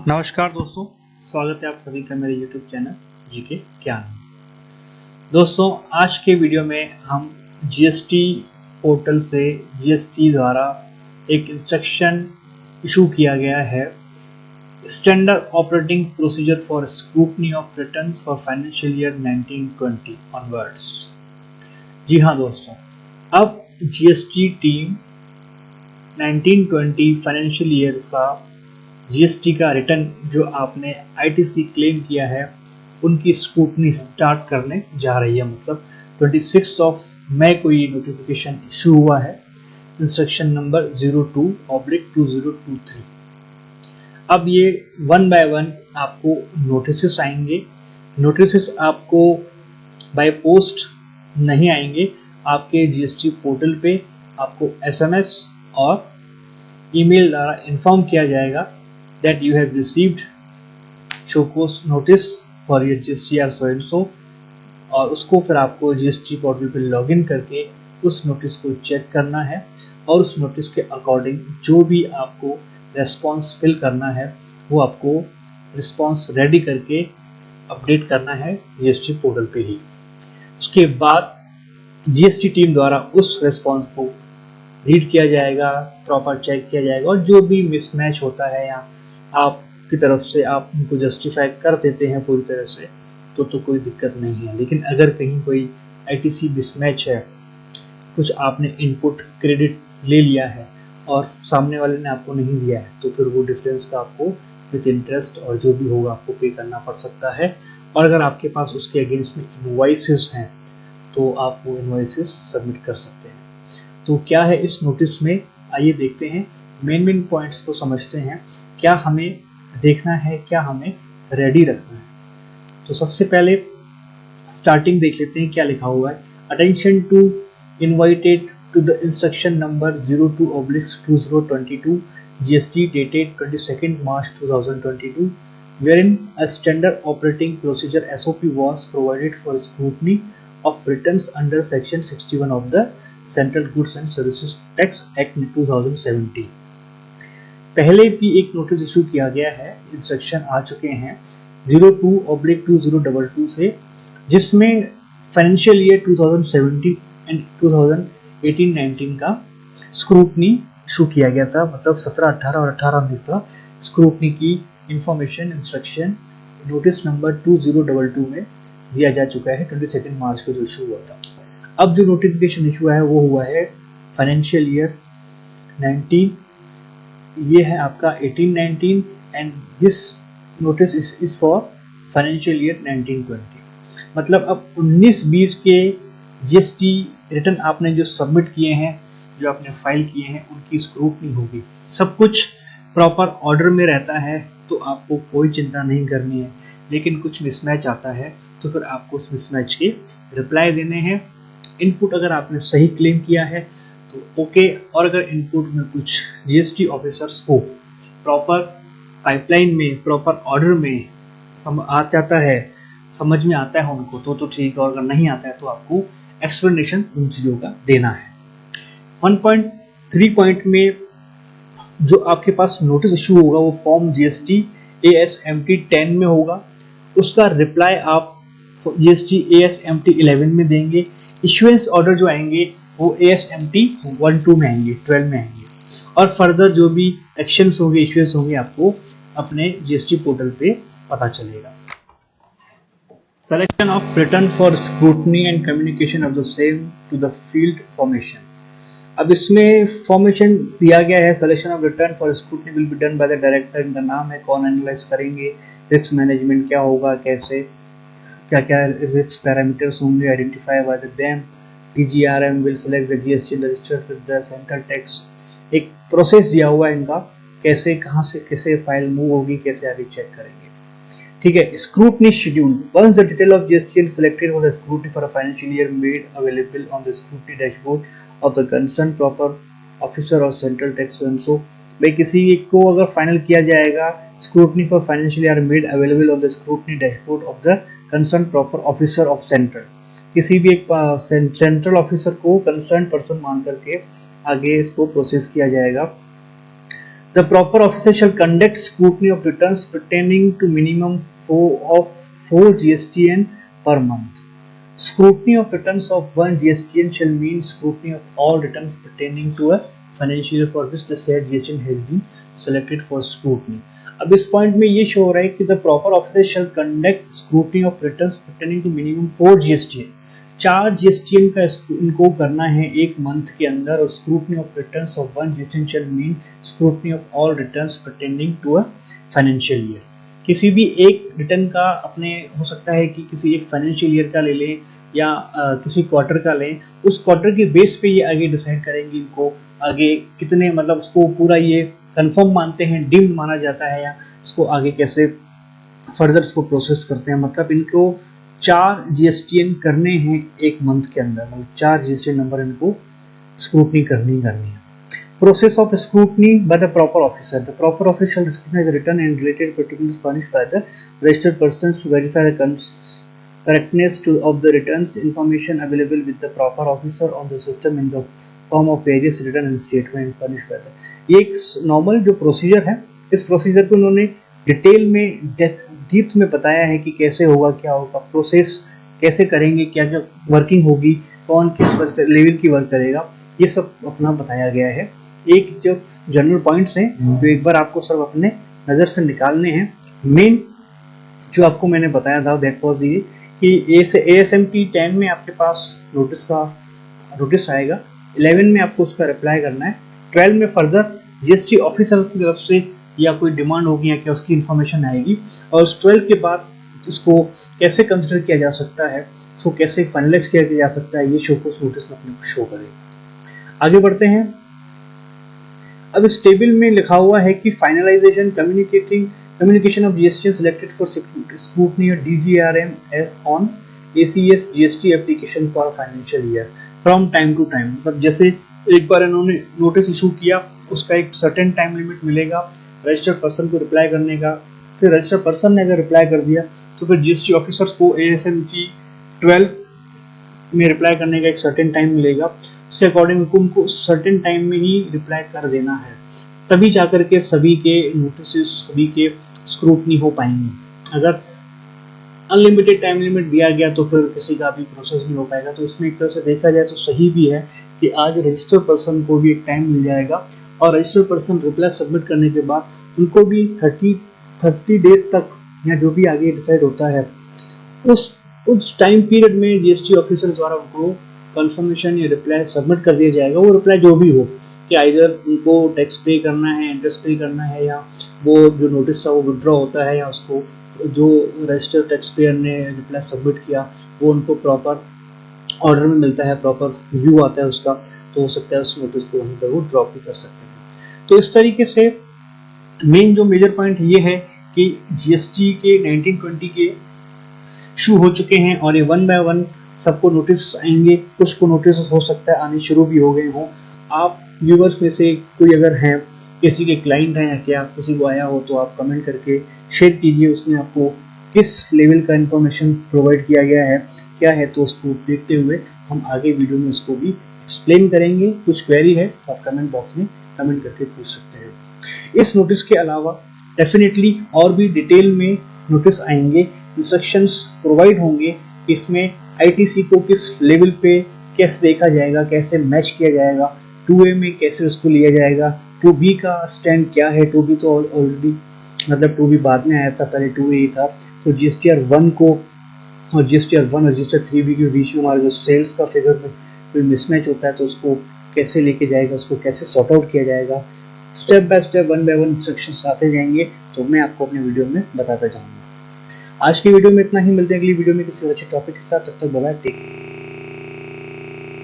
नमस्कार दोस्तों, स्वागत है आप सभी का मेरे YouTube चैनल जीके ज्ञान। दोस्तों, आज के वीडियो में हम जीएसटी पोर्टल से जीएसटी द्वारा एक इंस्ट्रक्शन इशू किया गया है, standard operating procedure for scrutiny of returns for financial year 1920 onwards. जी हाँ दोस्तों, अब जीएसटी टीम 1920 फाइनेंशियल ईयर का जीएसटी का रिटर्न जो आपने आईटीसी क्लेम किया है उनकी स्क्रूटनी स्टार्ट करने जा रही है। मतलब 26 मई को ये नोटिफिकेशन इशू हुआ है, इंस्ट्रक्शन नंबर 02/2023। अब ये वन बाय वन आपको नोटिस आएंगे। नोटिस आपको बाय पोस्ट नहीं आएंगे, आपके जीएसटी पोर्टल पे आपको एसएमएस और ईमेल द्वारा इन्फॉर्म किया जाएगा that you have received show cause notice for your GST so and so, और उसको फिर आपको जीएसटी पोर्टल पे लॉगिन करके उस नोटिस को चेक करना है और उस नोटिस के अकॉर्डिंग जो भी आपको रेस्पॉन्स फिल करना है वो आपको रिस्पॉन्स रेडी करके अपडेट करना है जीएसटी पोर्टल पे ही। उसके बाद जीएसटी टीम द्वारा उस रेस्पॉन्स को रीड किया जाएगा, प्रॉपर चेक किया जाएगा और जो भी मिसमैच होता है या आपकी तरफ से आप उनको जस्टिफाई कर देते हैं पूरी तरह से तो कोई दिक्कत नहीं है। लेकिन अगर कहीं कोई आईटीसी मिसमैच है, कुछ आपने इनपुट क्रेडिट ले लिया है और सामने वाले ने आपको नहीं दिया है, तो फिर वो डिफरेंस का आपको विथ इंटरेस्ट और जो भी होगा आपको पे करना पड़ सकता है। और अगर आपके पास उसके अगेंस्ट में इनवॉइसेस हैं तो आप वो इनवॉइसेस सबमिट कर सकते हैं। तो क्या है इस नोटिस में, आइए देखते हैं, मेन पॉइंट्स को समझते हैं। क्या हमें देखना है, क्या हमें रेडी रखना है। तो सबसे पहले स्टार्टिंग देख लेते हैं क्या लिखा हुआ है। Attention to invited to the instruction number 02/2022 GST dated 22 March 2022 wherein a standard operating procedure SOP was provided for scrutiny of returns under section 61 of the central goods and services tax act 2017। पहले भी एक notice issue किया गया है, instruction आ चुके हैं 02/2022 से, जिसमें फाइनेंशियल ईयर 2017 एंड 2018-19 का स्क्रूटनी इशू किया गया था। मतलब 17, 18 और 18 का स्क्रूटनी की इंफॉर्मेशन इंस्ट्रक्शन नोटिस नंबर 2022 में दिया जा चुका है 22 मार्च को जो इशू हुआ था। अब जो नोटिफिकेशन इशू है वो हुआ है फाइनेंशियल ईयर 19, ये है आपका 18-19 and this notice is for financial year 19-20। मतलब अब 19-20 के जीएसटी रिटर्न आपने जो सबमिट किए हैं, जो आपने फाइल किए हैं, उनकी स्क्रूटनी होगी। सब कुछ प्रॉपर ऑर्डर में रहता है तो आपको कोई चिंता नहीं करनी है। लेकिन कुछ मिसमैच आता है तो फिर आपको उस मिसमैच के रिप्लाई देने हैं। इनपुट अगर आपने सही क्लेम किया है तो ओके, और अगर इनपुट में कुछ जीएसटी ऑफिसर्स को प्रॉपर पाइपलाइन में, प्रॉपर ऑर्डर में आ जाता है, समझ में आता है उनको तो ठीक है, और अगर नहीं आता है तो आपको एक्सप्लेनेशन उन चीज़ों का देना है। 1.3 पॉइंट में जो आपके पास नोटिस इशू होगा वो फॉर्म जीएसटी ASMT 10 में होगा। उसका रिप्लाई आप जीएसटी ASMT 11 में देंगे। इश्यूएंस ऑर्डर जो आएंगे वो ASMT 12 में आएंगे, 12 में आएंगे। और फर्दर जो भी एक्शंस होंगे, इश्यूएंस होंगे, आपको अपने जीएसटी पोर्टल पे पता चलेगा। Selection of return for scrutiny and communication of the same to the field formation। अब इसमें फॉर्मेशन दिया गया है, selection of return for scrutiny will be done by the director. इनका नाम है, कौन एनालाइज करेंगे, रिस्क मैनेजमेंट क्या होगा, कैसे क्या क्या रिस्क पैरामीटर्स होंगे, identify bye them. DGRM will select the GST registered with the central tax. एक प्रोसेस दिया हुआ है इनका, कैसे कहाँ से कैसे फाइल मूव होगी, कैसे आगे चेक करेंगे। ठीक है। Scrutiny schedule, once the detail of GST selected for the scrutiny for a financial year made available on the scrutiny dashboard of the concern proper officer और सेंट्रल टैक्स एंड सो। भाई किसी एक को अगर final किया जाएगा, scrutiny for financial year made available on the scrutiny dashboard of the concern proper officer of central, किसी भी एक सेंट्रल ऑफिसर को कंसर्न पर्सन मान करके आगे इसको प्रोसेस किया जाएगा। The proper officer shall conduct scrutiny of returns pertaining to minimum four GSTN per month. Scrutiny of returns of one GSTN shall mean scrutiny of all returns pertaining to a financial year for which the said GSTN has been selected for scrutiny. अब इस point में ये show हो रहा है कि the proper officer shall conduct scrutiny of returns pertaining to minimum 4 GSTN. 4 GSTN का इनको करना है एक मंथ के अंदर, और scrutiny of returns of 1 GSTN shall mean scrutiny of all returns pertaining to a financial year. किसी भी एक रिटर्न का अपने हो सकता है कि किसी एक फाइनेंशियल ईयर का ले लें या किसी क्वार्टर का लें, उस क्वार्टर के बेस पे ये आगे डिसाइड करेंगे इनको आगे कितने, मतलब उसको पूरा ये कंफर्म मानते हैं, डीम्ड माना जाता है, या इसको आगे कैसे फर्दर इसको प्रोसेस करते हैं. मतलब इनको 4 GSTN करने हैं एक मंथ के अंदर, मतलब 4 GSTN नंबर इनको स्क्रूटनी करनी है. Process of scrutiny by the proper officer. The proper officer shall scrutinize the return and related particulars furnished by the registered persons to verify the correctness of the returns. Information available with the proper officer on the system in the form of various return and statement furnished by the. ये एक normal जो procedure है, इस procedure को उन्होंने detail में deep में बताया है कि कैसे होगा, क्या होगा, प्रोसेस कैसे करेंगे, क्या क्या वर्किंग होगी, कौन किस लेवल की वर्क करेगा, ये सब अपना बताया गया है. एक जो जनरल पॉइंट्स हैं जो एक बार आपको सब अपने नज़र से निकालने हैं. मेन जो आपको मैंने बताया था दैट वाज ये कि ASMT 10 में आपके पास नोटिस आएगा, 11 में आपको उसका रिप्लाई करना है, 12 में फर्दर GST ऑफिसर की तरफ से या कोई डिमांड होगी या क्या उसकी इन्फॉर्मेशन आएगी, और उस 12 के बाद उसको कैसे कंसिडर किया जा सकता है, उसको कैसे फाइनलाइज किया जा सकता है, ये शो को नोटिस में अपने को शो करेगा. आगे बढ़ते हैं. अब इस टेबल में लिखा हुआ है कि finalization communication of GST selected for scrutiny और DGRM on ACS GST application for financial year from time to time. मतलब जैसे एक बार इन्होंने नोटिस इशू किया, उसका एक सर्टेन टाइम लिमिट मिलेगा रजिस्टर्ड पर्सन को रिप्लाई करने का. फिर रजिस्टर्ड पर्सन ने अगर रिप्लाई कर दिया तो फिर GST ऑफिसर्स को ASMT 12 में रिप्लाई करने का एक सर्टेन टाइम मिलेगा. उसके अकॉर्डिंग उनको सर्टेन टाइम में ही रिप्लाई कर देना है, तभी जाकर के सभी के नोटिस, सभी के स्क्रूटनी हो पाएंगे. अगर अनलिमिटेड टाइम लिमिट दिया गया तो फिर किसी का भी प्रोसेस नहीं हो पाएगा. तो इसमें एक तरह से देखा जाए तो सही भी है कि आज रजिस्टर्ड पर्सन को भी एक टाइम मिल जाएगा, और रजिस्टर्ड पर्सन रिप्लाई सबमिट करने के बाद उनको भी 30 डेज तक या जो भी आगे डिसाइड होता है उस टाइम पीरियड में GST ऑफिसर द्वारा उनको कंफर्मेशन या रिप्लाई सबमिट कर दिया जाएगा. वो रिप्लाई जो भी हो कि आइदर उनको टैक्स पे करना है, इंटरेस्ट पे करना है, या वो जो नोटिस था वो विड्रॉ होता है, या उसको जो रजिस्टर्ड टैक्स पेयर ने रिप्लाई सबमिट किया वो उनको प्रॉपर ऑर्डर में मिलता है, प्रॉपर व्यू आता है उसका, तो हो सकता है उस नोटिस को वहीं पर वो ड्रॉप भी कर सकते हैं. तो इस तरीके से मेन जो मेजर पॉइंट ये है कि GST के 1920 के इशू हो चुके हैं, और ये 1 बाय 1 सबको नोटिस आएंगे. कुछ को नोटिस हो सकता है आने शुरू भी हो गए हों. आप व्यूवर्स में से कोई अगर हैं, किसी के क्लाइंट हैं या क्या किसी को आया हो, तो आप कमेंट करके शेयर कीजिए उसमें आपको किस लेवल का इंफॉर्मेशन प्रोवाइड किया गया है, क्या है, तो उसको देखते हुए हम आगे वीडियो में उसको भी एक्सप्लेन करेंगे. कुछ क्वेरी है तो आप कमेंट बॉक्स में कमेंट करके पूछ सकते हैं. इस नोटिस के अलावा डेफिनेटली और भी डिटेल में नोटिस आएंगे, इंस्ट्रक्शंस प्रोवाइड होंगे. इसमें ITC को किस लेवल पे कैसे देखा जाएगा, कैसे मैच किया जाएगा, 2A में कैसे उसको लिया जाएगा, 2B का स्टैंड क्या है. 2B तो ऑलरेडी मतलब 2B बाद में आया था, पहले 2A ही था. तो GSTR 1 को और GSTR 1 और GSTR 3B के बीच में हमारा जो सेल्स का फिगर में कोई मिसमैच होता है तो उसको कैसे लेके जाएगा, उसको कैसे सॉर्ट आउट किया जाएगा, step by step 1 by 1 instructions आते जाएंगे, तो मैं आपको अपने वीडियो में बताता जाऊंगा. आज की वीडियो में इतना ही. मिलते हैं अगली वीडियो में किसी अच्छे टॉपिक के साथ. तब तक बाय बाय.